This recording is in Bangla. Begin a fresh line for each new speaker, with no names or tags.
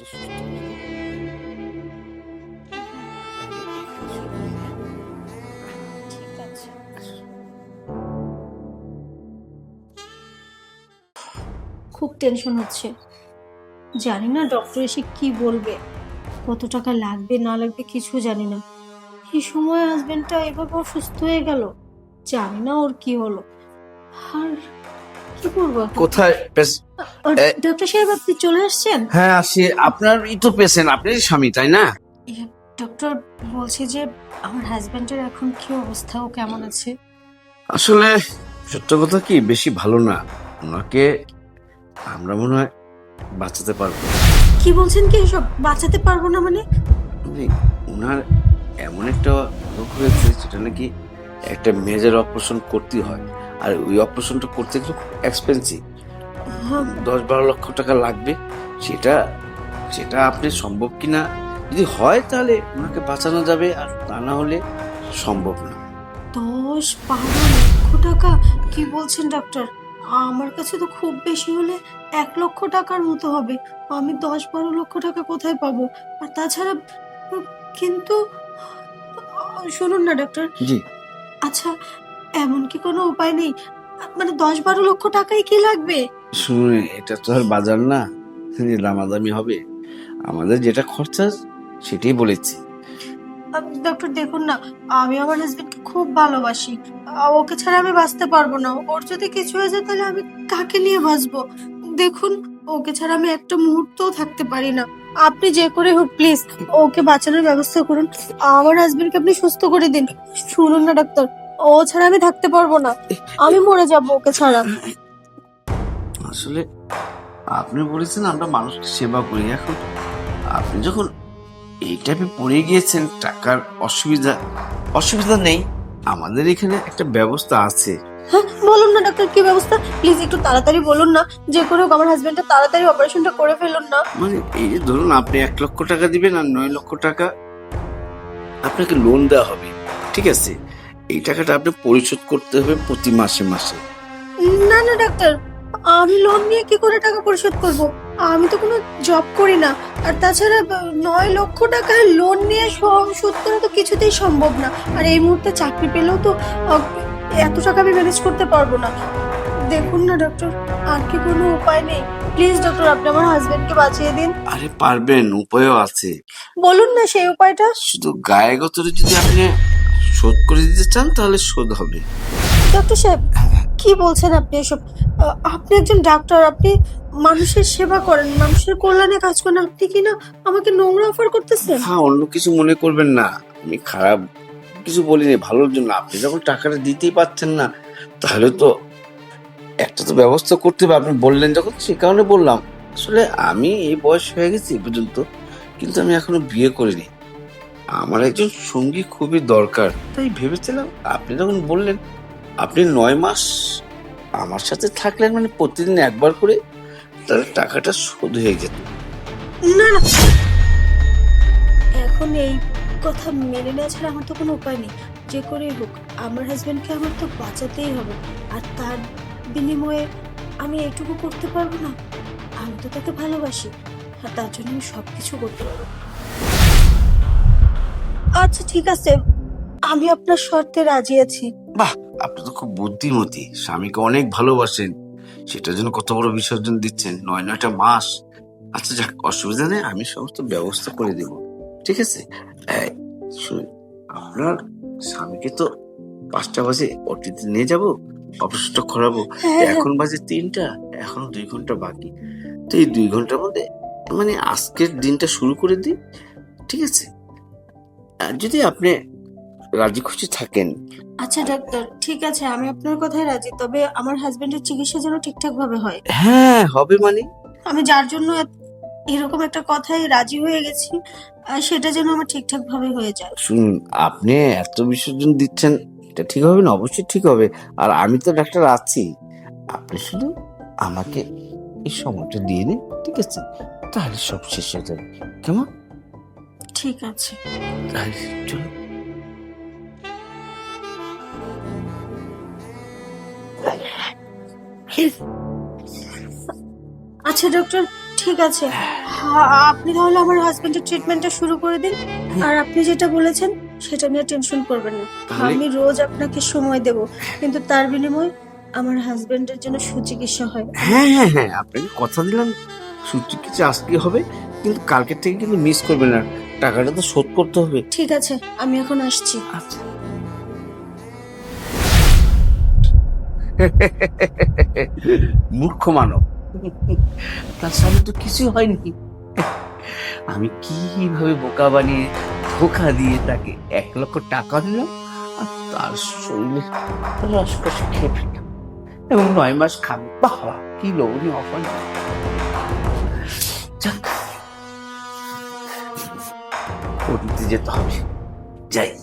সুস্থ হয়ে যাবে।
ঠিক আছে। খুব টেনশন হচ্ছে, জানি না ডক্টর এসে কি বলবে, কত টাকা লাগবে না লাগবে কিছু জানি না। এই সময় হাজবেন্ডটা এভাবে অসুস্থ হয়ে গেল, জানি না ওর কি হলো। আর কি করবো এখন?
কোথায়
ডক্টর সাহেব আপনি চলে আসছেন?
হ্যাঁ আসি, আপনার তো পেশেন্ট, আপনি স্বামী তাই না?
ডক্টর বলছি যে আমার হাজবেন্ডের এখন কি অবস্থা, ও কেমন আছে?
আসলে সত্য কথা কি, বেশি ভালো না। ওনাকে আমরা মনে হয় বাঁচাতে পারবো না।
কি বলছেন, কি এসব? বাঁচাতে পারবো না মানে?
মানে ওনার এমন একটা রোগ হয়েছে যেটা নাকি একটা মেজর অপারেশন করতে হয়, আর ওই অপারেশনটা করতে গেলে খুব এক্সপেন্সিভ, 10-12 লক্ষ টাকা লাগবে। সেটা সেটা আপনি সম্ভব কিনা, যদি হয় তাহলে ওনাকে বাঁচানো যাবে, আর তা না হলে সম্ভব না।
10-12 লক্ষ টাকা? কি বলছেন ডক্টর? আমার কাছে তো খুব বেশি হলে 1 লক্ষ টাকার মতো হবে। আমি 10-12 লক্ষ টাকা কোথায় পাবো? আর তাছাড়া কিন্তু শুনুন না ডক্টর,
জি,
আচ্ছা এমন কি কোনো উপায় নেই, মানে 10-12 লক্ষ টাকাই কি লাগবে?
শুনুন, এটা তো আর বাজার না যে দামাদামি হবে। আমাদের যেটা খরচা সেটাই বলেছি।
ডক্টর দেখুন না, আমি আমার হাজবেন্ডকে খুব ভালোবাসি, ওকে ছাড়া আমি বাঁচতে পারবো না। ওর যদি কিছু হয়ে যায় তাহলে আমি কাকে নিয়ে বাঁচবো? দেখুন, ওকে ছাড়া আমি একটা মুহূর্তও থাকতে পারি না। আপনি যে করে হোক প্লিজ ওকে বাঁচানোর ব্যবস্থা করুন, আমার হাজবেন্ডকে আপনি সুস্থ করে দিন। শুনুন না ডাক্তার, ও ছাড়া আমি থাকতে পারবো না, আমি মরে যাবো ওকে ছাড়া।
আসলে আপনি বলেছেন আমরা মানুষকে সেবা করি, এখন আপনি যখন এই টাইপে পড়ে গিয়েছেন, টাকার অসুবিধা অসুবিধা নেই, আমাদের এখানে একটা ব্যবস্থা আছে।
হ্যাঁ বলুন না ডাক্তার, কি ব্যবস্থা? প্লিজ একটু তাড়াতাড়ি বলুন না, যে করে হোক আমার হাজবেন্ডটা তাড়াতাড়ি অপারেশনটা করে ফেলুন না।
মানে এই যে ধরুন, আপনি 1 লক্ষ টাকা দিবেন, আর 9 লক্ষ টাকা আপনাকে লোন দেওয়া হবে, ঠিক আছে? এই টাকাটা আপনি পরিশোধ করতে হবে প্রতি মাসে মাসে।
না না ডাক্তার, আমি লোন নিয়ে কি করে টাকা পরিশোধ করব? আমি তো কোনো জব করি না। আর তাছাড়া 9 লক্ষ টাকা লোন নিয়ে শোধ করা তো কিছুতেই সম্ভব না। আর এই মুহূর্তে চাকরি পেলেও তো আহ, এত টাকা আমি ম্যানেজ করতে পারবো না। দেখুন না ডক্টর, আর কি কোনো উপায় নেই? প্লিজ ডক্টর, আপনি আমার হাজবেন্ডকে বাঁচিয়ে দিন।
আরে পারবেন, উপায়ও আছে।
বলুন না সেই উপায়টা।
শুধু গায়ে গতরে যদি আপনি শোধ করে দিতে চান তাহলে শোধ হবে।
ডক্টর সাহেব, কি বলছেন আপনি এসব? আপনি একজন ডাক্তার, আপনি মানুষের সেবা করেন, মানুষের কল্যাণে কাজ করেন, আপনি কি না আমাকে নোংরা অফার করতেছেন?
হ্যাঁ, অন্য কিছু মনে করবেন না, আমি খারাপ কিছু বলিনি, ভালোর জন্য। আপনি যখন টাকাটা দিতেই পারছেন না, তাহলে তো একটা তো ব্যবস্থা করতে হবে। আপনি বললেন যখন, সে কারণে বললাম। আসলে আমি এই বয়স হয়ে গেছি এ পর্যন্ত, কিন্তু আমি এখনো বিয়ে করিনি। আমার একজন সঙ্গী খুবই দরকার, তাই ভেবেছিলাম আপনি যখন বললেন আপনি 9 মাস আমার সাথে থাকলেন, মানে প্রতিদিন একবার করে, তাহলে টাকাটা শোধ হয়ে যেত।
না না, এখন এই কথা মেনে নেওয়া ছাড়া আমার তো কোনো উপায় নেই। যে করেই হোক আমার হাজবেন্ডকে আমার তো বাঁচাতেই হবে। আর তার বিনিময়ে আমি এইটুকু করতে পারবো না? আমি তো তাকে ভালোবাসি, আর তার জন্য আমি সবকিছু করতে পারবো। আচ্ছা ঠিক আছে, আমি আপনার শর্তে রাজি আছি।
বাহ, আপনি তো খুব বুদ্ধিমতী, স্বামীকে অনেক ভালোবাসেন, সেটার জন্য কত বড় বিসর্জন দিচ্ছেন 9-9টা মাস। আচ্ছা যাক, অসুবিধা নেই, আমি সমস্ত ব্যবস্থা করে দেব, ঠিক আছে? এই, শুনুন, আপনার স্বামীকে তো 5টা বাজে ওটিতে নিয়ে যাব, অপারেশনটা করাবো।
হ্যাঁ হ্যাঁ।
এখন বাজে 3টা, এখনো 2 ঘন্টা বাকি। তো এই 2 ঘন্টার মধ্যে মানে আজকের দিনটা শুরু করে দিই, ঠিক আছে? আর যদি আপনি রাজি খুশি থাকেন।
আচ্ছা ডাক্তার, ঠিক আছে, আমি আপনার কথায় রাজি, তবে আমার হাজবেন্ডের চিকিৎসা যেন ঠিকঠাক ভাবে হয়।
হ্যাঁ হবে মানে,
আমি যার জন্য এরকম একটা কথায় রাজি হয়ে গেছি, সেটা যেন আমার ঠিকঠাক ভাবে হয়ে যায়।
শুনুন, আপনি এত বিসর্জন দিচ্ছেন, এটা ঠিক হবে না? অবশ্যই ঠিক হবে। আর আমি তো ডাক্তার আছি, আপনি শুধু আমাকে এই সময়টা দিয়ে দিন, ঠিক আছে? তাহলে সব শেষ হয়ে যাবে। কেমন?
ঠিক আছে।
তাহলে চলো।
আচ্ছা ডক্টর, ঠিক আছে, আপনি তাহলে আমার হাজবেন্ডের ট্রিটমেন্টটা শুরু করে দিন। আর আপনি যেটা বলেছেন সেটা নিয়ে টেনশন করবেন না।
তাহলে-
আমি রোজ আপনাকে সময় দেব, কিন্তু তার বিনিময়ে আমার হাজবেন্ডের জন্য সুচিকিৎসা হয়।
হ্যাঁ হ্যাঁ হ্যাঁ, আপনাকে কথা দিলাম সুচিকিৎসা আজকে হবে, কিন্তু কালকের থেকে কিন্তু মিস করবেন না, টাকাটা তো শোধ করতে হবে।
ঠিক আছে, আমি এখন আসছি।
আচ্ছা। মূর্খ মানব, তার সামনে তো কিছুই হয়নি। আমি কিভাবে বোকা বানিয়ে ধোকা দিয়ে তাকে 1,00,000 টাকা দিলাম, আর তার শরীরে রসকসে খেয়ে ফেললাম, এবং 9 মাস খাবে। বাবা, কি লোভনীয় অফার! যাক, ওদিকে যেতে হবে, যাই।